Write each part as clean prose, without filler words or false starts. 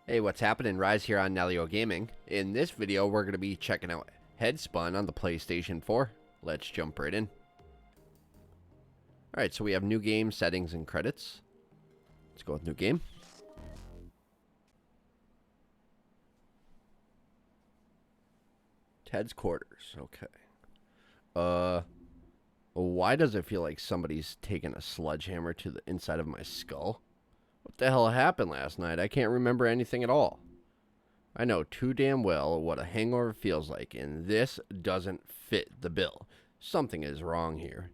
Hey, what's happening? Rise here on Nalyo Gaming. In this video, we're going to be checking out Headspun on the PlayStation 4. Let's jump right in. Alright, so we have new game, settings, and credits. Let's go with new game. Ted's quarters. Okay. Why does it feel like somebody's taken a sledgehammer to the inside of my skull? What the hell happened last night? I can't remember anything at all. I know too damn well what a hangover feels like, and this doesn't fit the bill. Something is wrong here.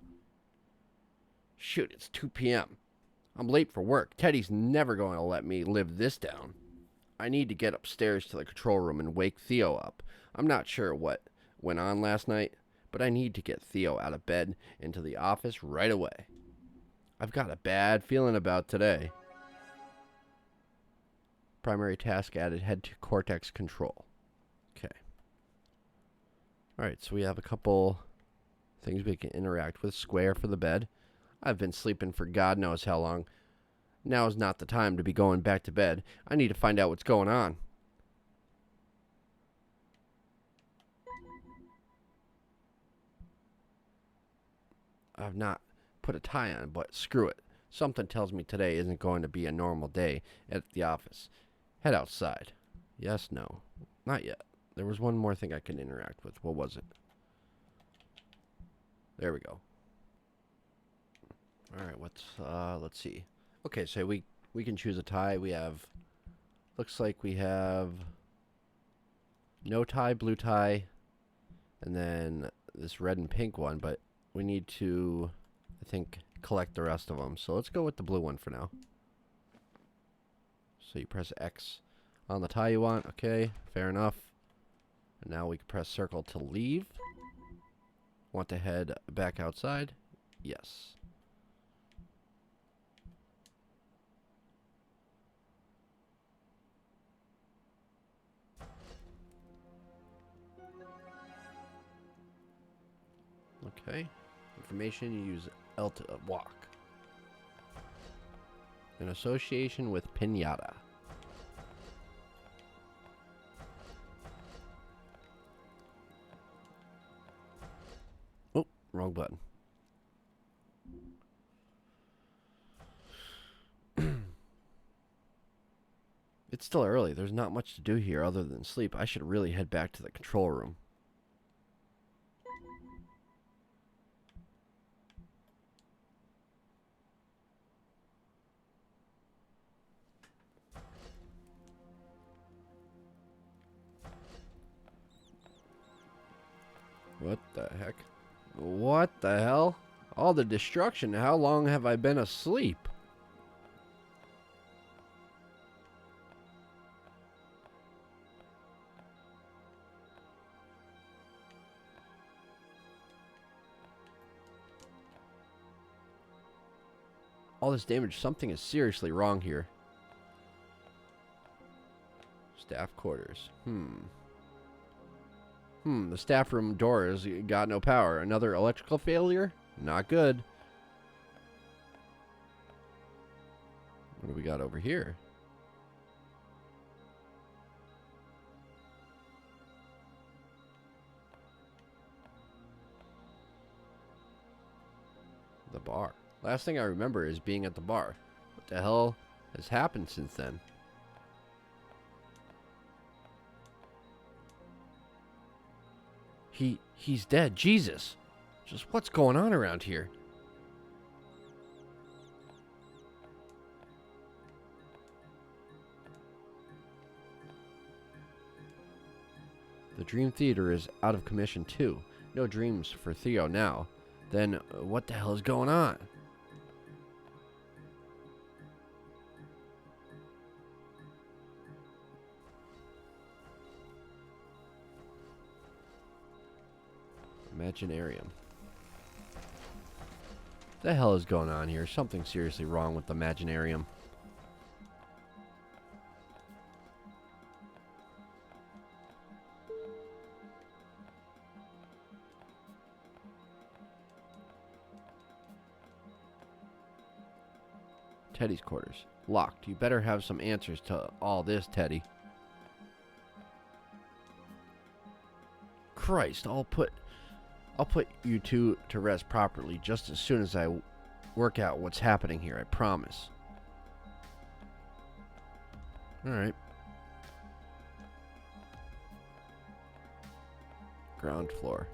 Shoot, it's 2 p.m. I'm late for work. Teddy's never going to let me live this down. I need to get upstairs to the control room and wake Theo up. I'm not sure what went on last night, but I need to get Theo out of bed into the office right away. I've got a bad feeling about today. Primary task added, head to Cortex control. Okay. Alright, so we have a couple things we can interact with. Square for the bed. I've been sleeping for God knows how long. Now is not the time to be going back to bed. I need to find out what's going on. I've not put a tie on, but screw it. Something tells me today isn't going to be a normal day at the office. Head outside. Yes, no. Not yet. There was one more thing I can interact with. What was it? There we go. Alright, let's see. Okay, so we can choose a tie. We have, looks like we have no tie, blue tie, and then this red and pink one, but we need to, I think, collect the rest of them. So let's go with the blue one for now. So you press X on the tie you want. Okay, fair enough. And now we can press circle to leave. Want to head back outside? Yes. Okay. Information, you use L to walk. In association with Pinata. Oh, wrong button. It's still early. There's not much to do here other than sleep. I should really head back to the control room. What the heck? What the hell? All the destruction. How long have I been asleep? All this damage. Something is seriously wrong here. Staff quarters. The staff room door has got no power. Another electrical failure? Not good. What do we got over here? The bar. Last thing I remember is being at the bar. What the hell has happened since then? He's dead. Jesus. Just what's going on around here? The Dream Theater is out of commission too. No dreams for Theo now. Then what the hell is going on? Imaginarium. The hell is going on here? Something seriously wrong with the Imaginarium. Teddy's quarters. Locked. You better have some answers to all this, Teddy. Christ, I'll put you two to rest properly just as soon as I work out what's happening here, I promise. Alright. Ground floor.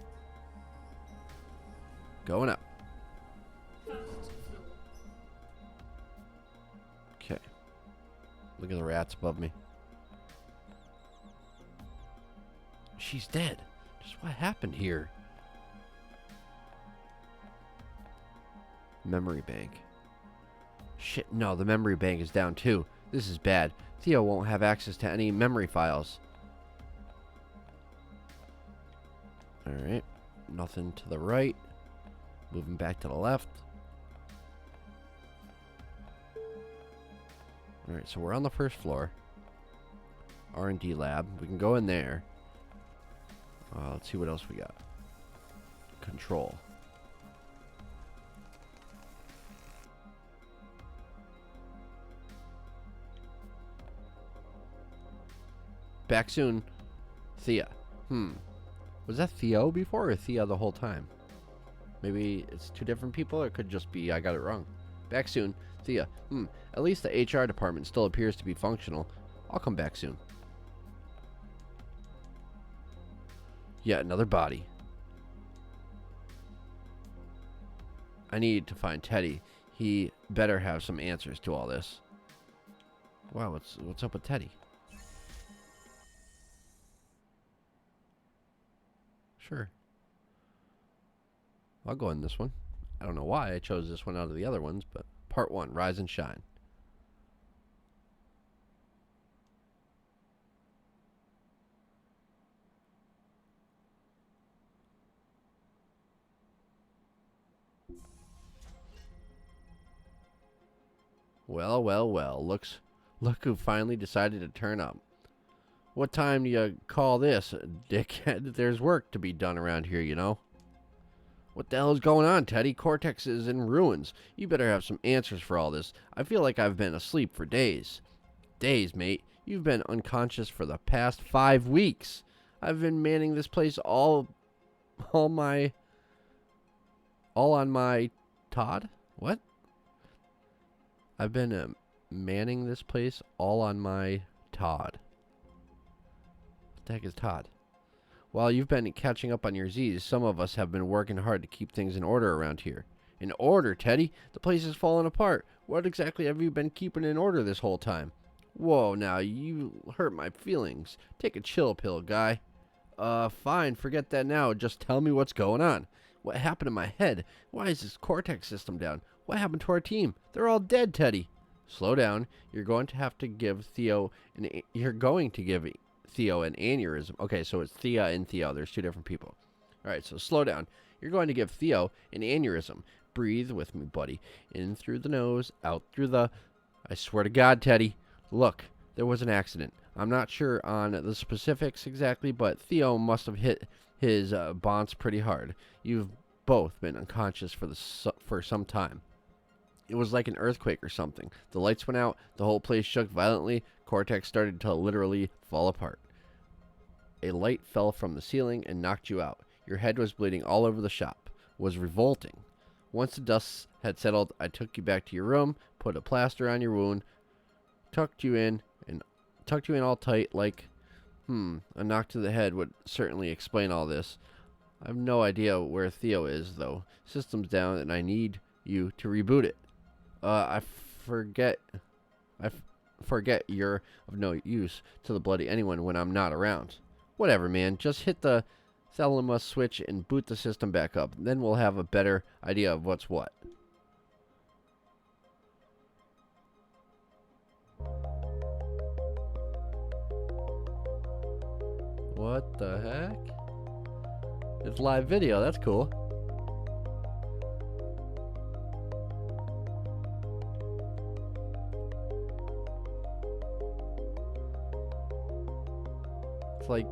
Going up. Okay. Look at the rats above me. She's dead. Just what happened here? Memory bank. Shit, no, the memory bank is down too. This is bad. Theo won't have access to any memory files. Alright. Nothing to the right. Moving back to the left. Alright, so we're on the first floor. R&D lab. We can go in there. Let's see what else we got. Control. Back soon. Thea. Was that Theo before or Thea the whole time? Maybe it's two different people, or it could just be I got it wrong. Back soon. Thea. At least the HR department still appears to be functional. I'll come back soon. Yet another body. I need to find Teddy. He better have some answers to all this. Wow, what's up with Teddy? Sure. I'll go in this one. I don't know why I chose this one out of the other ones, but part 1, Rise and Shine. Well, well, well. Look who finally decided to turn up. What time do you call this, dickhead? There's work to be done around here, you know. What the hell is going on, Teddy? Cortex is in ruins. You better have some answers for all this. I feel like I've been asleep for days. Days, mate. You've been unconscious for the past 5 weeks. I've been manning this place all on my Todd? What? I've been manning this place all on my Todd. What the heck is Todd? While you've been catching up on your Z's, some of us have been working hard to keep things in order around here. In order, Teddy? The place is falling apart. What exactly have you been keeping in order this whole time? Whoa, now, you hurt my feelings. Take a chill pill, guy. Fine, forget that now. Just tell me what's going on. What happened to my head? Why is this Cortex system down? What happened to our team? They're all dead, Teddy. Slow down. You're going to have to give Theo an aneurysm. Okay, so it's Thea and Theo. There's two different people. All right, so slow down. You're going to give Theo an aneurysm. Breathe with me, buddy. In through the nose, out through the... I swear to God, Teddy. Look, there was an accident. I'm not sure on the specifics exactly, but Theo must have hit his bonds pretty hard. You've both been unconscious for some time. It was like an earthquake or something. The lights went out, the whole place shook violently, Cortex started to literally fall apart. A light fell from the ceiling and knocked you out. Your head was bleeding all over the shop. It was revolting. Once the dust had settled, I took you back to your room, put a plaster on your wound, tucked you in all tight like, a knock to the head would certainly explain all this. I have no idea where Theo is, though. System's down, and I need you to reboot it. I forget you're of no use to the bloody anyone when I'm not around. Whatever, man. Just hit the thalamus switch and boot the system back up. Then we'll have a better idea of what's what. What the heck? It's live video. That's cool. It's like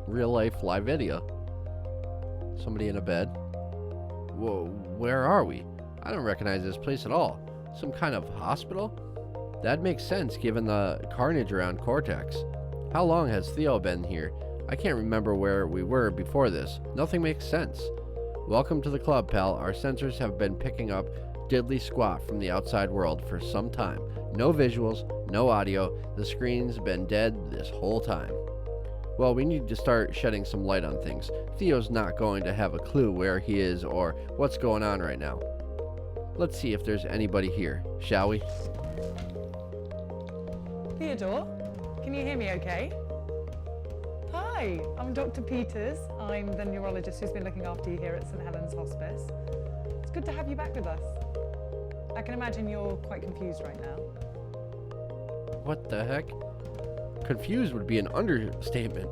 real life live video. Somebody in a bed. Whoa, where are we? I don't recognize this place at all. Some kind of hospital? That makes sense given the carnage around Cortex. How long has Theo been here? I can't remember where we were before this. Nothing makes sense. Welcome to the club, pal. Our sensors have been picking up diddly squat from the outside world for some time. No visuals, no audio. The screen's been dead this whole time. Well, we need to start shedding some light on things. Theo's not going to have a clue where he is or what's going on right now. Let's see if there's anybody here, shall we? Theodore, can you hear me okay? Hi, I'm Dr. Peters. I'm the neurologist who's been looking after you here at St. Helens Hospice. It's good to have you back with us. I can imagine you're quite confused right now. What the heck? Confused would be an understatement.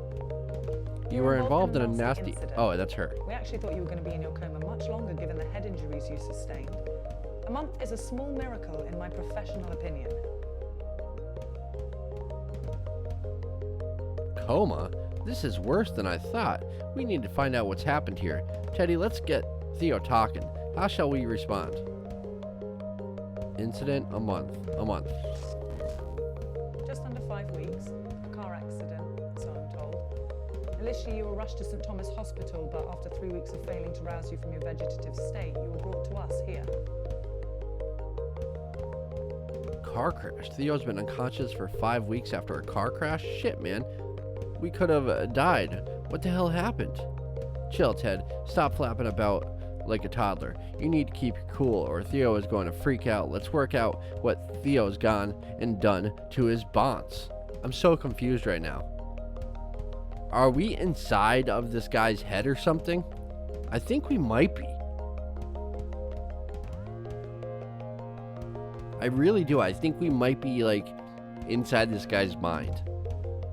You were involved in a nasty... incident. Oh, that's her. We actually thought you were going to be in your coma much longer given the head injuries you sustained. A month is a small miracle in my professional opinion. Coma? This is worse than I thought. We need to find out what's happened here. Teddy, let's get Theo talking. How shall we respond? Incident, a month. Just under 5 weeks. A car accident, so I'm told. Initially, you were rushed to St. Thomas Hospital, but after 3 weeks of failing to rouse you from your vegetative state, you were brought to us here. Car crash. Theo's been unconscious for 5 weeks after a car crash? Shit, man. We could have died. What the hell happened? Chill, Ted. Stop flapping about like a toddler. You need to keep your cool or Theo is going to freak out. Let's work out what Theo's gone and done to his bonds. I'm so confused right now. Are we inside of this guy's head or something? I think we might be. I really do. I think we might be like inside this guy's mind.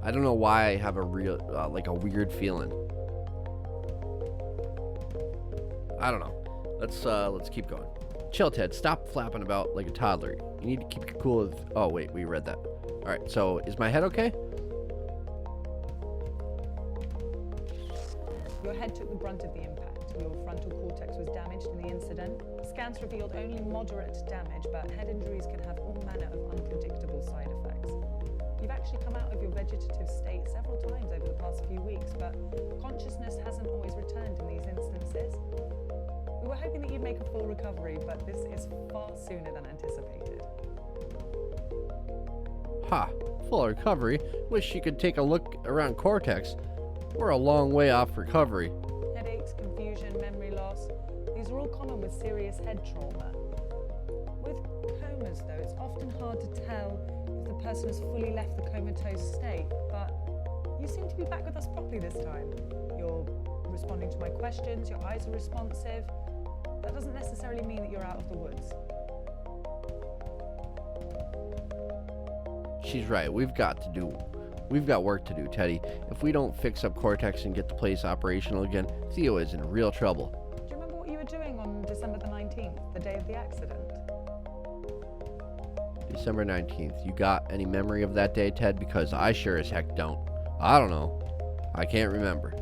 I don't know why I have a real like a weird feeling. I don't know. Let's keep going. Chill, Ted. Stop flapping about like a toddler. You need to keep your cool. Oh wait, we read that. All right. So is my head okay? Your head took the brunt of the impact. Your frontal cortex was damaged in the incident. Scans revealed only moderate damage, but head injuries can have all manner of unpredictable side effects. You've actually come out of your vegetative state several times over the past few weeks, but consciousness hasn't always returned in these instances. We were hoping that you'd make a full recovery, but this is far sooner than anticipated. Ha! Full recovery? Wish you could take a look around Cortex. We're a long way off recovery. Headaches, confusion, memory loss, these are all common with serious head trauma. With comas, though, it's often hard to tell if the person has fully left the comatose state, but you seem to be back with us properly this time. You're responding to my questions, your eyes are responsive. That doesn't necessarily mean that you're out of the woods. She's right. We've got work to do, Teddy. If we don't fix up Cortex and get the place operational again, Theo is in real trouble. Do you remember what you were doing on December the 19th, the day of the accident? December 19th. You got any memory of that day, Ted? Because I sure as heck don't. I don't know. I can't remember.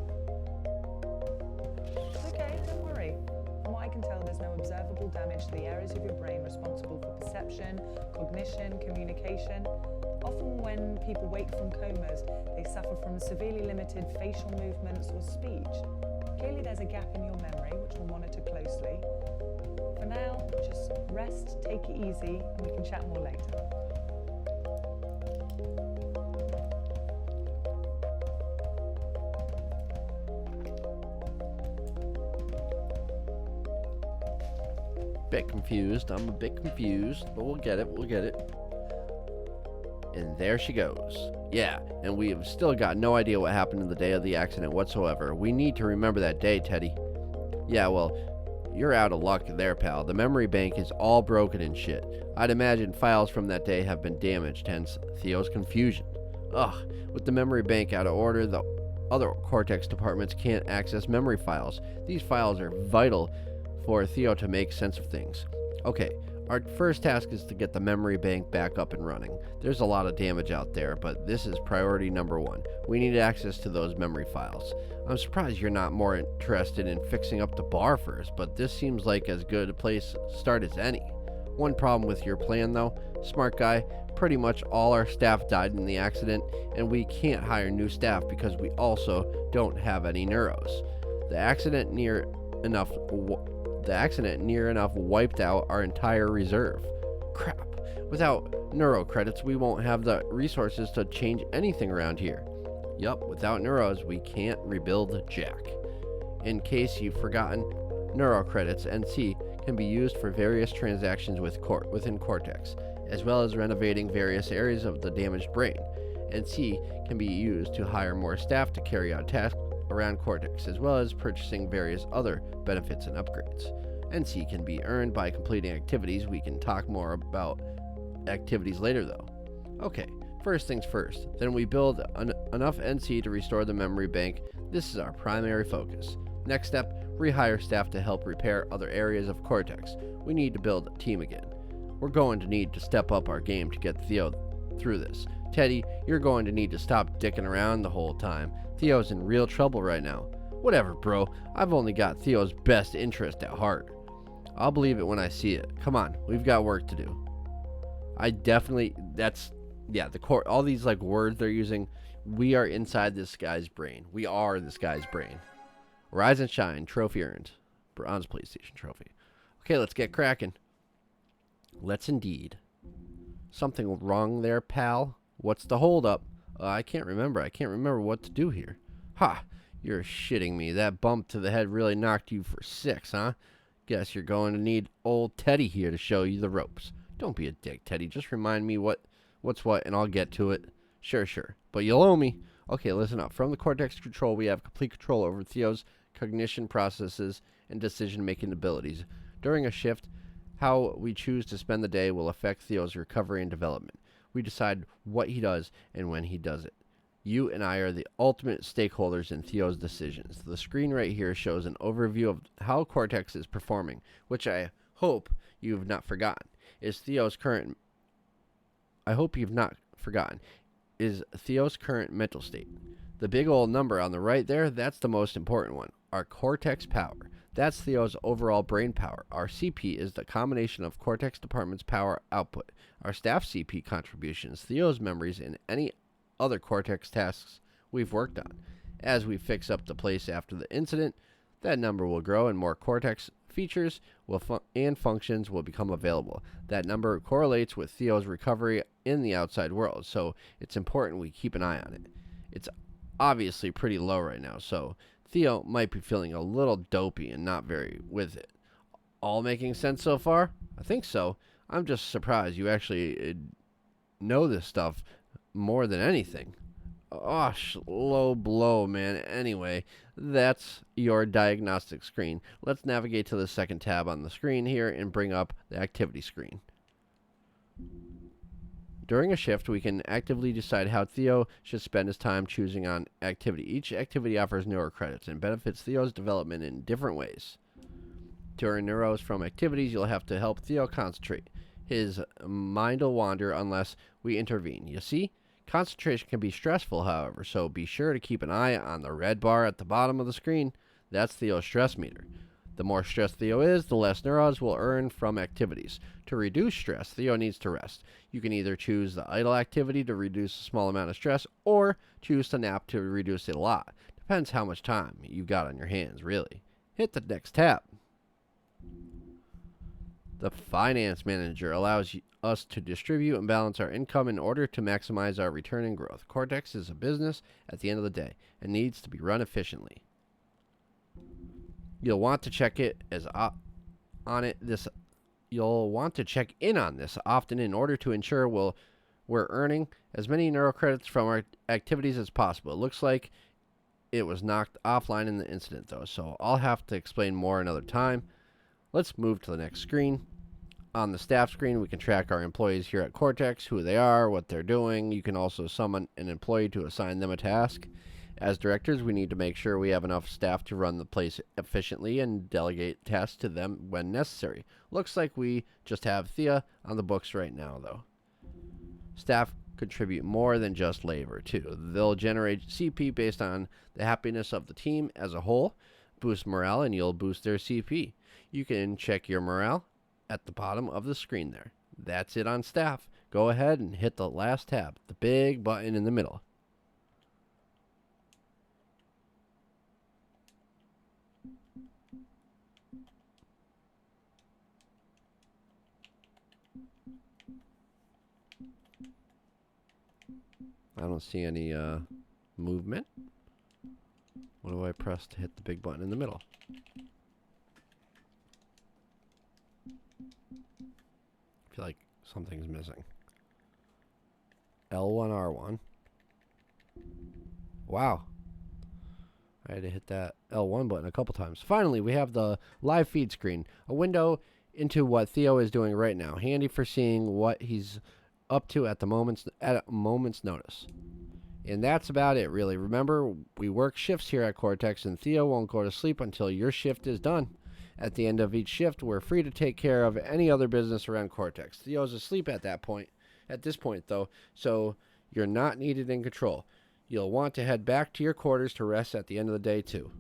It's okay, don't worry. From what I can tell, there's no observable damage to the areas of your brain responsible for perception, cognition, communication. Often when people wake from comas, they suffer from severely limited facial movements or speech. Clearly there's a gap in your memory, which we'll monitor closely. For now, just rest, take it easy, and we can chat more later. Bit confused. I'm a bit confused, but we'll get it. And there she goes. Yeah, and we have still got no idea what happened in the day of the accident whatsoever. We need to remember that day, Teddy. Yeah, well, you're out of luck there, pal. The memory bank is all broken and shit. I'd imagine files from that day have been damaged, hence Theo's confusion. Ugh, with the memory bank out of order, the other Cortex departments can't access memory files. These files are vital for Theo to make sense of things. Okay, our first task is to get the memory bank back up and running. There's a lot of damage out there, but this is priority number one. We need access to those memory files. I'm surprised you're not more interested in fixing up the bar first, but this seems like as good a place to start as any. One problem with your plan, though, smart guy, pretty much all our staff died in the accident, and we can't hire new staff because we also don't have any neuros. The accident near enough wiped out our entire reserve. Crap. Without neuro credits, we won't have the resources to change anything around here. Yup, without neuros, we can't rebuild jack. In case you've forgotten, neuro credits NC can be used for various transactions within Cortex, as well as renovating various areas of the damaged brain. NC can be used to hire more staff to carry out tasks around Cortex, as well as purchasing various other benefits and upgrades. NC can be earned by completing activities. We can talk more about activities later, though. Okay, first things first. Then we build enough NC to restore the memory bank. This is our primary focus. Next step, rehire staff to help repair other areas of Cortex. We need to build a team again. We're going to need to step up our game to get Theo through this. Teddy, you're going to need to stop dicking around the whole time. Theo's in real trouble right now. Whatever, bro. I've only got Theo's best interest at heart. I'll believe it when I see it. Come on, we've got work to do. All these like words they're using, we are inside this guy's brain. We are this guy's brain. Rise and shine, trophy earned. Bronze PlayStation trophy. Okay, let's get cracking. Let's indeed. Something wrong there, pal? What's the holdup? I can't remember. I can't remember what to do here. Ha! You're shitting me. That bump to the head really knocked you for 6, huh? Guess you're going to need old Teddy here to show you the ropes. Don't be a dick, Teddy. Just remind me what's what, and I'll get to it. Sure. But you'll owe me. Okay, listen up. From the Cortex control, we have complete control over Theo's cognition processes and decision-making abilities. During a shift, how we choose to spend the day will affect Theo's recovery and development. We decide what he does and when he does it. You and I are the ultimate stakeholders in Theo's decisions. The screen right here shows an overview of how Cortex is performing, which I hope you've not forgotten. Is Theo's current mental state. The big old number on the right there, that's the most important one. Our Cortex power. That's Theo's overall brain power. Our CP is the combination of Cortex department's power output. Our staff CP contributions, Theo's memories, and any other Cortex tasks we've worked on. As we fix up the place after the incident, that number will grow and more Cortex features and functions will become available. That number correlates with Theo's recovery in the outside world, so it's important we keep an eye on it. It's obviously pretty low right now, so Theo might be feeling a little dopey and not very with it. All making sense so far? I think so. I'm just surprised you actually know this stuff more than anything. Oh, low blow, man. Anyway, that's your diagnostic screen. Let's navigate to the second tab on the screen here and bring up the activity screen. During a shift, we can actively decide how Theo should spend his time choosing on activity. Each activity offers neuro credits and benefits Theo's development in different ways. To earn neuros from activities, you'll have to help Theo concentrate. His mind will wander unless we intervene. You see? Concentration can be stressful, however, so be sure to keep an eye on the red bar at the bottom of the screen. That's Theo's stress meter. The more stressed Theo is, the less neurons will earn from activities. To reduce stress, Theo needs to rest. You can either choose the idle activity to reduce a small amount of stress, or choose to nap to reduce it a lot. Depends how much time you've got on your hands, really. Hit the next tab. The Finance Manager allows us to distribute and balance our income in order to maximize our return and growth. Cortex is a business at the end of the day and needs to be run efficiently. You'll want to check in on this often in order to ensure we're earning as many neuro credits from our activities as possible. It looks like it was knocked offline in the incident, though, so I'll have to explain more another time. Let's move to the next screen. On the staff screen, we can track our employees here at Cortex, who they are, what they're doing. You can also summon an employee to assign them a task. As directors, we need to make sure we have enough staff to run the place efficiently and delegate tasks to them when necessary. Looks like we just have Thea on the books right now, though. Staff contribute more than just labor, too. They'll generate CP based on the happiness of the team as a whole, boost morale, and you'll boost their CP. You can check your morale at the bottom of the screen there. That's it on staff. Go ahead and hit the last tab, the big button in the middle. I don't see any movement. What do I press to hit the big button in the middle? I feel like something's missing. L1, R1. Wow. I had to hit that L1 button a couple times. Finally, we have the live feed screen. A window into what Theo is doing right now. Handy for seeing what he's up to at a moment's notice. And that's about it, really. Remember, we work shifts here at Cortex, and Theo won't go to sleep until your shift is done. At the end of each shift, we're free to take care of any other business around Cortex. Theo's asleep at this point, though, so you're not needed in control. You'll want to head back to your quarters to rest at the end of the day, too.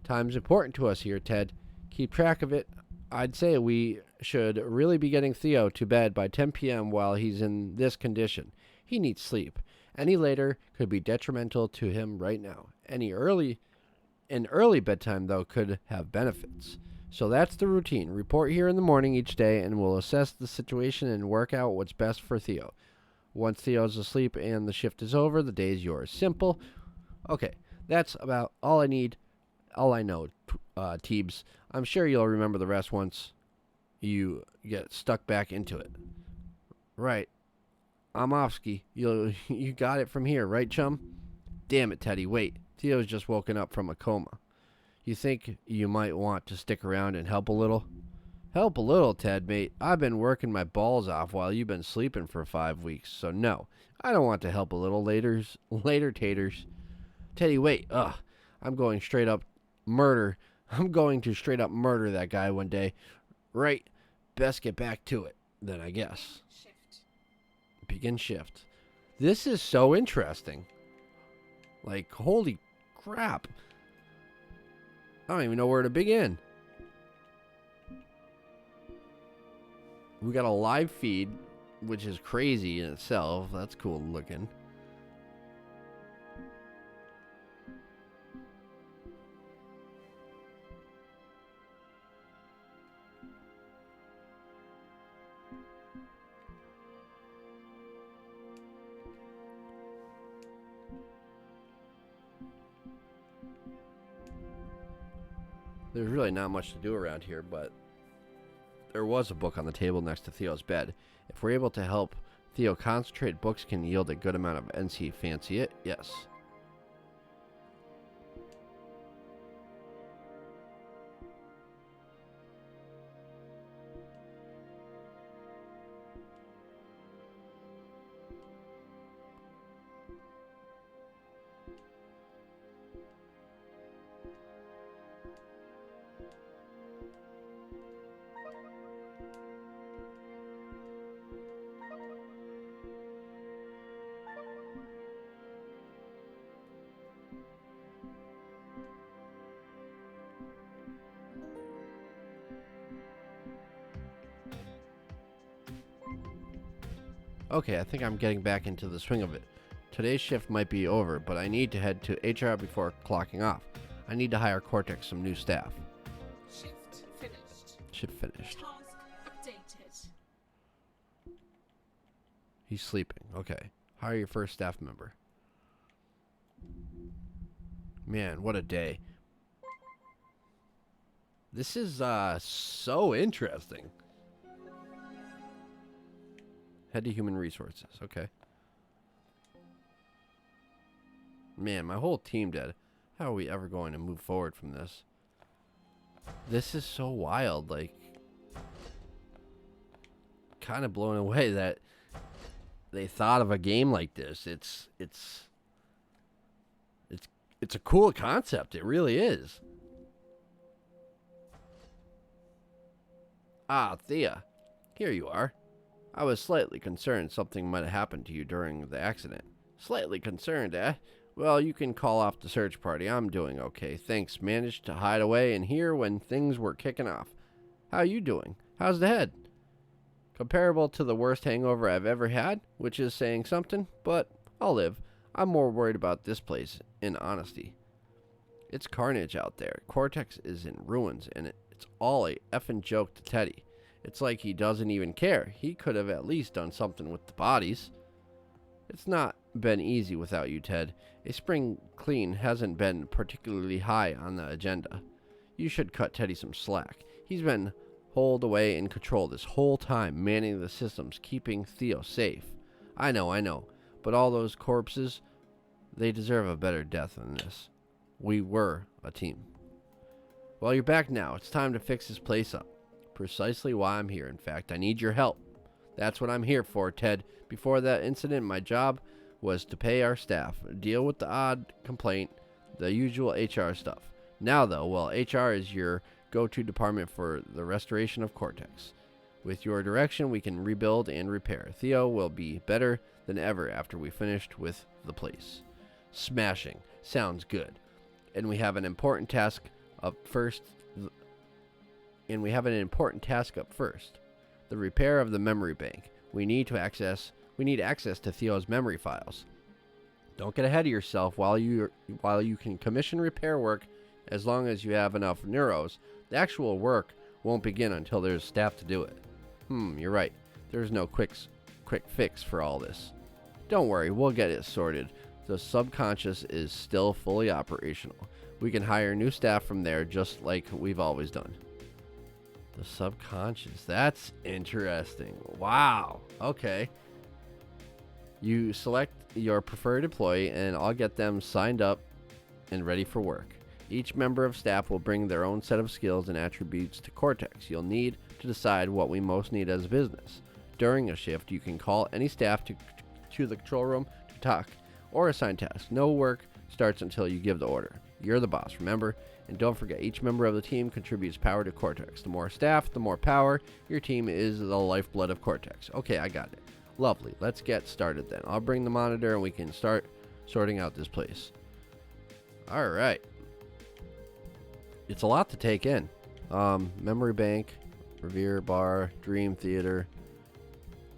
Time's important to us here, Ted. Keep track of it. I'd say we should really be getting Theo to bed by 10 p.m. while he's in this condition. He needs sleep. Any later could be detrimental to him right now. An early bedtime, though, could have benefits. So that's the routine. Report here in the morning each day, and we'll assess the situation and work out what's best for Theo. Once Theo's asleep and the shift is over, the day's yours. Simple. Okay, that's about all I know, Teebs. I'm sure you'll remember the rest once you get stuck back into it. Right. Amovsky, you got it from here, right, chum? Damn it, Teddy, wait. Theo's just woken up from a coma. You think you might want to stick around and help a little? Help a little, Ted, mate. I've been working my balls off while you've been sleeping for 5 weeks, so no. I don't want to help a little later, taters. Teddy, wait. I'm going to straight up murder that guy one day. Right. Best get back to it, then, I guess. Begin shift. This is so interesting. Like, holy crap. I don't even know where to begin. We got a live feed, which is crazy in itself. That's cool looking. There's really not much to do around here, but there was a book on the table next to Theo's bed. If we're able to help Theo concentrate, books can yield a good amount of NC. Fancy it? Yes. Okay, I think I'm getting back into the swing of it. Today's shift might be over, but I need to head to HR before clocking off. I need to hire Cortex some new staff. Shift finished. Shift finished. Task updated. He's sleeping. Okay. Hire your first staff member. Man, what a day. This is so interesting. Head to human resources. Okay. Man, my whole team dead. How are we ever going to move forward from this? This is so wild. Like, kind of blown away that they thought of a game like this. It's a cool concept. It really is. Ah, Thea. Here you are. I was slightly concerned something might have happened to you during the accident. Slightly concerned, eh? Well, you can call off the search party. I'm doing okay. Thanks. Managed to hide away in here when things were kicking off. How you doing? How's the head? Comparable to the worst hangover I've ever had, which is saying something, but I'll live. I'm more worried about this place, in honesty. It's carnage out there. Cortex is in ruins, and it's all a effing joke to Teddy. It's like he doesn't even care. He could have at least done something with the bodies. It's not been easy without you, Ted. A spring clean hasn't been particularly high on the agenda. You should cut Teddy some slack. He's been holed away in control this whole time, manning the systems, keeping Theo safe. I know, but all those corpses, they deserve a better death than this. We were a team. Well, you're back now. It's time to fix this place up. Precisely why I'm here. In fact, I need your help. That's what I'm here for, Ted. Before that incident, my job was to pay our staff, deal with the odd complaint, the usual HR stuff. Now, though, well, HR is your go-to department for the restoration of Cortex. With your direction, we can rebuild and repair. Theo will be better than ever after we finished with the place. Smashing. Sounds good. And we have an important task up first. The repair of the memory bank. We need access to Theo's memory files. Don't get ahead of yourself. While you can commission repair work as long as you have enough neuros, the actual work won't begin until there's staff to do it. You're right. There's no quick fix for all this. Don't worry, we'll get it sorted. The subconscious is still fully operational. We can hire new staff from there just like we've always done. The subconscious. That's interesting. Wow. Okay. You select your preferred employee and I'll get them signed up and ready for work. Each member of staff will bring their own set of skills and attributes to Cortex. You'll need to decide what we most need as a business. During a shift, you can call any staff to the control room to talk or assign tasks. No work starts until you give the order. You're the boss, remember? And don't forget, each member of the team contributes power to Cortex. The more staff, the more power. Your team is the lifeblood of Cortex. Okay, I got it. Lovely. Let's get started then. I'll bring the monitor and we can start sorting out this place. All right. It's a lot to take in. Memory bank, Revere Bar, Dream Theater,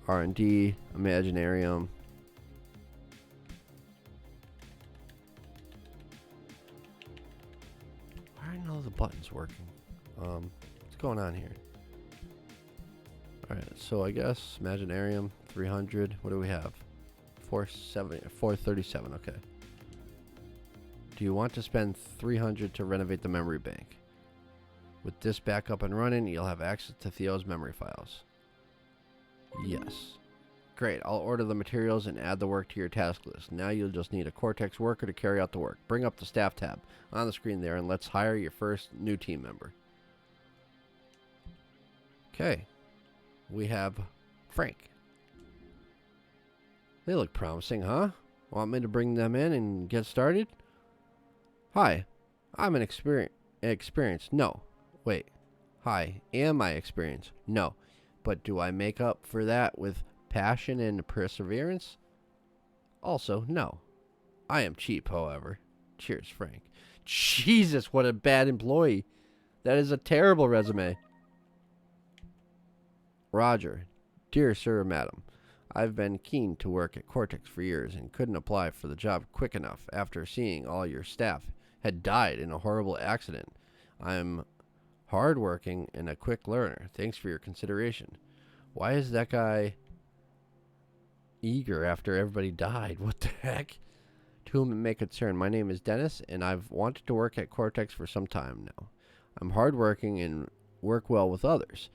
R&D, Imaginarium. I don't know the button's working. What's going on here? Alright, so I guess Imaginarium, 300. What do we have? 437, okay. Do you want to spend 300 to renovate the memory bank? With this back up and running, you'll have access to Theo's memory files. Yes. Great, I'll order the materials and add the work to your task list. Now you'll just need a Cortex worker to carry out the work. Bring up the staff tab on the screen there and let's hire your first new team member. Okay. We have Frank. They look promising, huh? Want me to bring them in and get started? Hi, I'm an experienced. No. Wait. Hi, am I experienced? No. But do I make up for that with passion and perseverance? Also, no. I am cheap, however. Cheers, Frank. Jesus, what a bad employee. That is a terrible resume. Roger. Dear sir or madam, I've been keen to work at Cortex for years and couldn't apply for the job quick enough after seeing all your staff had died in a horrible accident. I'm hardworking and a quick learner. Thanks for your consideration. Why is that guy eager after everybody died? What the heck? To whom it may concern, my name is Dennis, and I've wanted to work at Cortex for some time now. I'm hardworking and work well with others.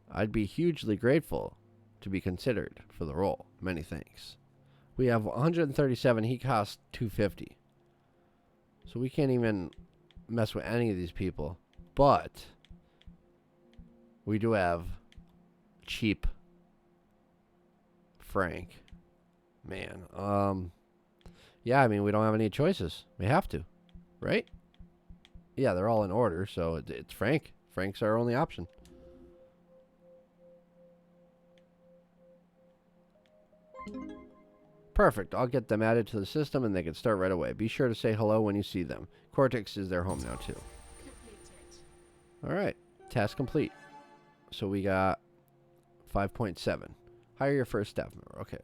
I'd be hugely grateful to be considered for the role. Many thanks. We have 137. He costs 250. So we can't even mess with any of these people. But we do have cheap Frank. Man. Yeah, I mean, we don't have any choices. We have to. Right? Yeah, they're all in order, so it's Frank. Frank's our only option. Perfect. I'll get them added to the system and they can start right away. Be sure to say hello when you see them. Cortex is their home now, too. Completed. Alright. Task complete. So we got 5.7. Hire your first staff member. Okay.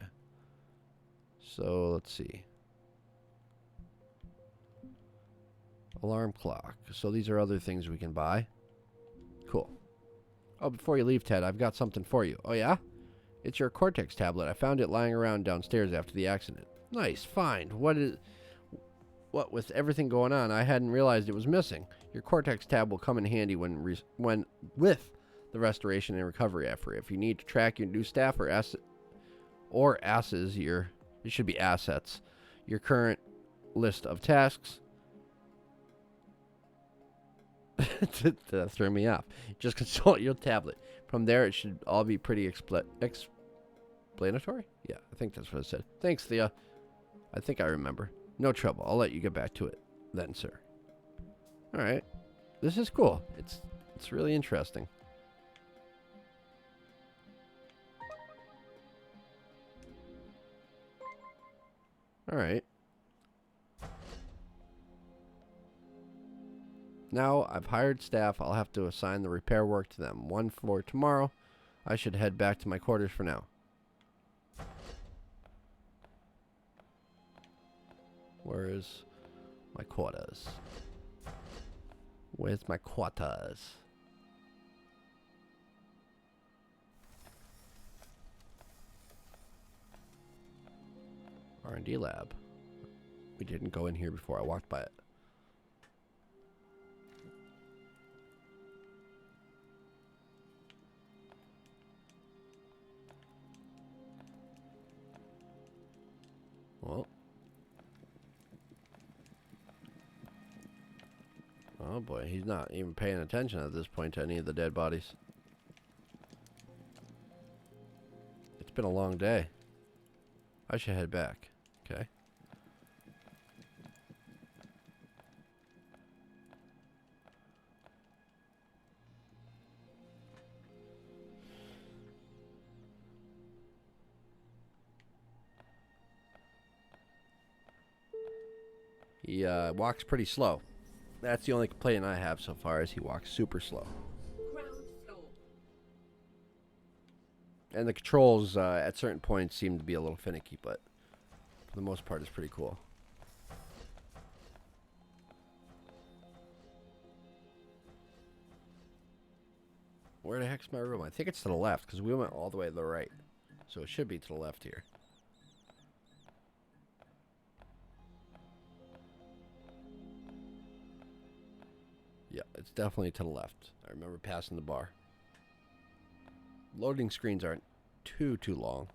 So let's see. Alarm clock. So these are other things we can buy. Cool. Oh, before you leave, Ted, I've got something for you. Oh, yeah? It's your Cortex tablet. I found it lying around downstairs after the accident. Nice find. What with everything going on, I hadn't realized it was missing. Your Cortex tab will come in handy when with the restoration and recovery effort. If you need to track your new staff or it should be assets, your current list of tasks. That threw me off. Just consult your tablet. From there, it should all be pretty explanatory? Yeah, I think that's what it said. Thanks, Thea. I think I remember. No trouble. I'll let you get back to it then, sir. All right. This is cool. It's really interesting. All right. Now I've hired staff. I'll have to assign the repair work to them. One for tomorrow. I should head back to my quarters for now. Where is my quarters? Where's my quarters? R&D lab. We didn't go in here before. I walked by it. Well. Oh boy, he's not even paying attention at this point to any of the dead bodies. It's been a long day. I should head back. Okay. He walks pretty slow. That's the only complaint I have so far, is he walks super slow. Ground floor. And the controls at certain points seem to be a little finicky, but for the most part it's pretty cool. Where the heck's my room? I think it's to the left, because we went all the way to the right. So it should be to the left here. Yeah, it's definitely to the left. I remember passing the bar. Loading screens aren't too long.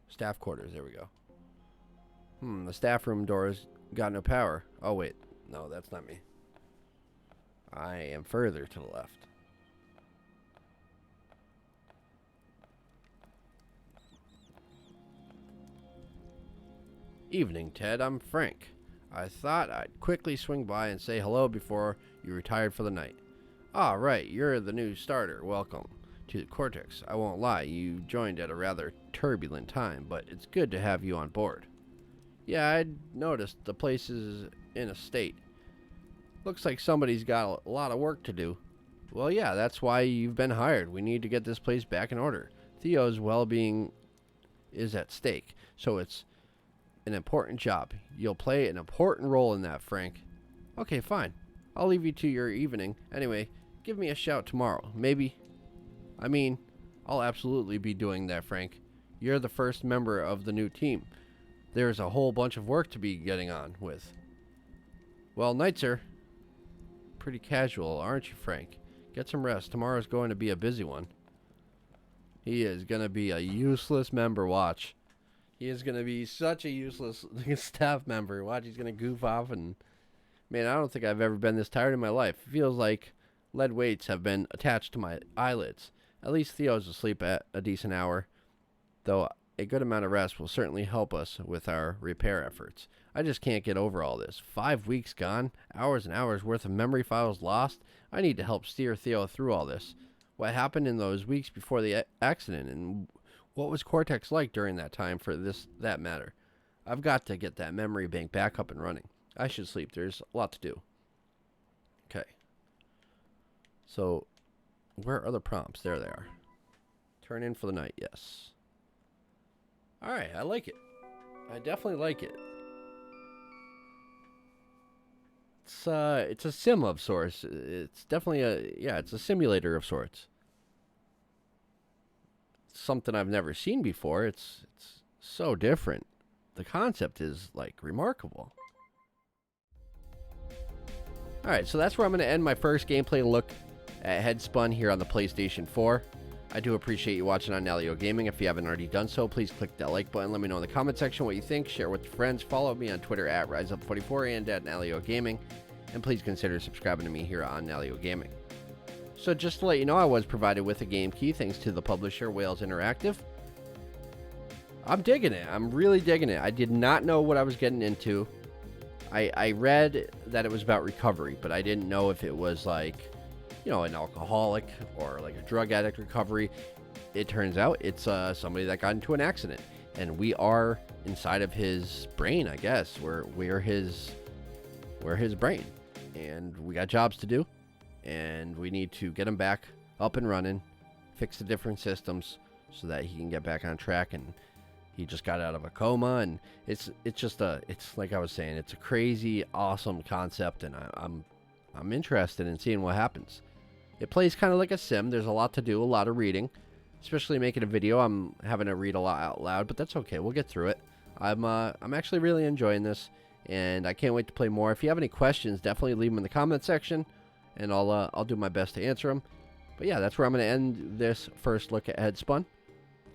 Staff quarters, there we go. The staff room doors got no power. Oh wait, no, that's not me. I am further to the left. Evening, Ted. I'm Frank. I thought I'd quickly swing by and say hello before you retired for the night. Ah, right, you're the new starter. Welcome to the Cortex. I won't lie, you joined at a rather turbulent time, but it's good to have you on board. Yeah, I'd noticed the place is in a state. Looks like somebody's got a lot of work to do. Well, yeah, that's why you've been hired. We need to get this place back in order. Theo's well-being is at stake, so it's an important job. You'll play an important role in that, Frank. Okay, fine. I'll leave you to your evening. Anyway, give me a shout tomorrow. Maybe. I'll absolutely be doing that, Frank. You're the first member of the new team. There's a whole bunch of work to be getting on with. Well, night, sir. Pretty casual, aren't you, Frank? Get some rest. Tomorrow's going to be a busy one. He is going to be a useless member. Watch. He is going to be such a useless staff member. Watch, he's going to goof off and... Man, I don't think I've ever been this tired in my life. It feels like lead weights have been attached to my eyelids. At least Theo's asleep at a decent hour, though a good amount of rest will certainly help us with our repair efforts. I just can't get over all this. 5 weeks gone, hours and hours worth of memory files lost. I need to help steer Theo through all this. What happened in those weeks before the accident, and what was Cortex like during that time, for that matter? I've got to get that memory bank back up and running. I should sleep. There's a lot to do. Okay. So, where are the prompts? There they are. Turn in for the night, yes. Alright, I like it. I definitely like it. It's a sim of sorts. It's definitely it's a simulator of sorts. It's something I've never seen before. It's so different. The concept is, like, remarkable. Alright, so that's where I'm going to end my first gameplay look at Headspun here on the PlayStation 4. I do appreciate you watching on Nalyo Gaming. If you haven't already done so, please click that like button. Let me know in the comment section what you think. Share with your friends. Follow me on Twitter at RiseUp44 and at Nalyo Gaming. And please consider subscribing to me here on Nalyo Gaming. So just to let you know, I was provided with a game key thanks to the publisher, Wales Interactive. I'm digging it. I'm really digging it. I did not know what I was getting into. I read that it was about recovery, but I didn't know if it was like, you know, an alcoholic or like a drug addict recovery. It turns out it's somebody that got into an accident, and we are inside of his brain, I guess. We're his brain, and we got jobs to do, and we need to get him back up and running, fix the different systems so that he can get back on track. And he just got out of a coma, and it's like I was saying, it's a crazy, awesome concept, and I'm interested in seeing what happens. It plays kind of like a sim. There's a lot to do, a lot of reading, especially making a video. I'm having to read a lot out loud, but that's okay. We'll get through it. I'm actually really enjoying this, and I can't wait to play more. If you have any questions, definitely leave them in the comment section, and I'll do my best to answer them. But yeah, that's where I'm going to end this first look at Headspun.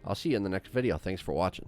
I'll see you in the next video. Thanks for watching.